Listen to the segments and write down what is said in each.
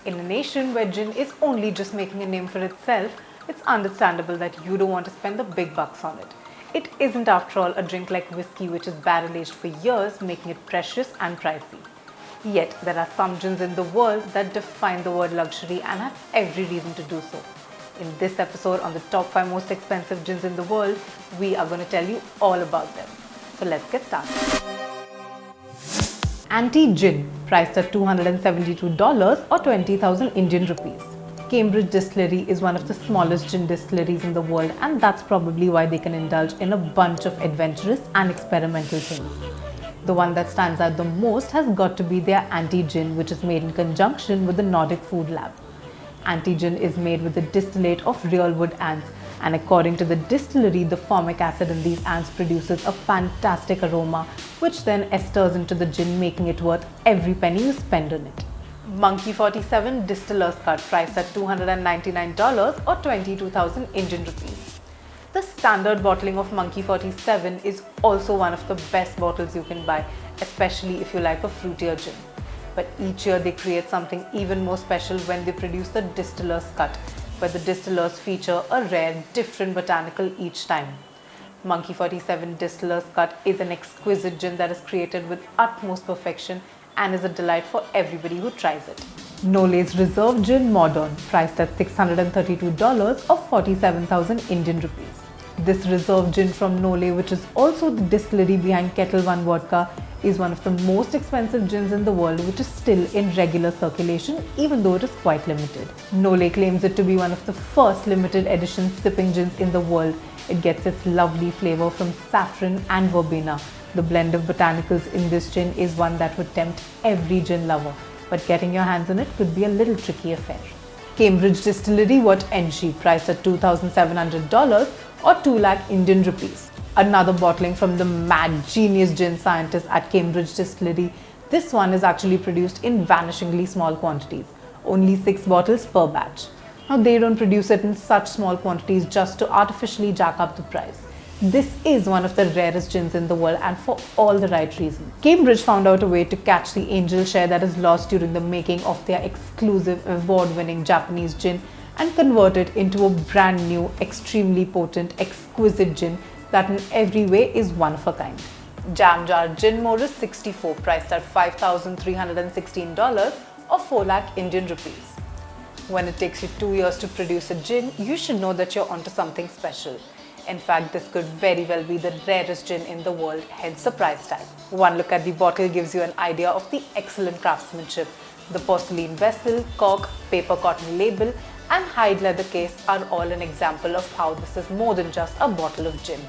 In a nation where gin is only just making a name for itself, it's understandable that you don't want to spend the big bucks on it. It isn't, after all, a drink like whiskey which is barrel aged for years, making it precious and pricey. Yet, there are some gins in the world that define the word luxury and have every reason to do so. In this episode on the top 5 most expensive gins in the world, we are going to tell you all about them. So let's get started. Aunty Gin, priced at $272 or 20,000 Indian rupees. Cambridge Distillery is one of the smallest gin distilleries in the world, and that's probably why they can indulge in a bunch of adventurous and experimental things. The one that stands out the most has got to be their Aunty Gin, which is made in conjunction with the Nordic Food Lab. Aunty Gin is made with the distillate of real wood ants, and according to the distillery, the formic acid in these ants produces a fantastic aroma, which then esters into the gin, making it worth every penny you spend on it. Monkey 47 Distiller's Cut, priced at $299 or 22,000 Indian rupees. The standard bottling of Monkey 47 is also one of the best bottles you can buy, especially if you like a fruitier gin. But each year they create something even more special when they produce the Distiller's Cut, where the distillers feature a rare, different botanical each time. Monkey 47 Distiller's Cut is an exquisite gin that is created with utmost perfection and is a delight for everybody who tries it. Nole's Reserve Gin Modern, priced at $632 or 47,000 Indian rupees. This reserve gin from Nole, which is also the distillery behind Ketel One Vodka, is one of the most expensive gins in the world, which is still in regular circulation even though it is quite limited. Nole claims it to be one of the first limited edition sipping gins in the world. It gets its lovely flavor from saffron and verbena. The blend of botanicals in this gin is one that would tempt every gin lover, but getting your hands on it could be a little tricky affair. Cambridge Distillery Wat NG, priced at $2,700 or 2 lakh Indian rupees. Another bottling from the mad genius gin scientists at Cambridge Distillery. This one is actually produced in vanishingly small quantities, only 6 bottles per batch. Now, they don't produce it in such small quantities just to artificially jack up the price. This is one of the rarest gins in the world, and for all the right reasons. Cambridge found out a way to catch the angel share that is lost during the making of their exclusive award-winning Japanese gin and convert it into a brand new, extremely potent, exquisite gin that in every way is one of a kind. Jam Jar Gin Morris 64, priced at $5,316 or 4 lakh Indian rupees. When it takes you 2 years to produce a gin, you should know that you're onto something special. In fact, this could very well be the rarest gin in the world, hence the price tag. One look at the bottle gives you an idea of the excellent craftsmanship. The porcelain vessel, cork, paper cotton label, and hide leather case are all an example of how this is more than just a bottle of gin.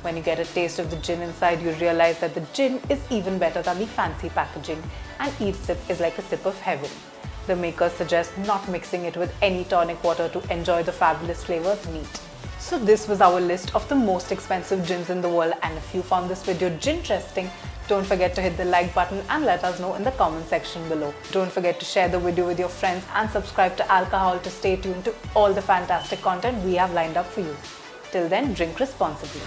When you get a taste of the gin inside, you realize that the gin is even better than the fancy packaging, and each sip is like a sip of heaven. The makers suggest not mixing it with any tonic water to enjoy the fabulous flavors neat. So this was our list of the most expensive gins in the world, and if you found this video gin-interesting, don't forget to hit the like button and let us know in the comment section below. Don't forget to share the video with your friends and subscribe to Alcohol to stay tuned to all the fantastic content we have lined up for you. Till then, drink responsibly.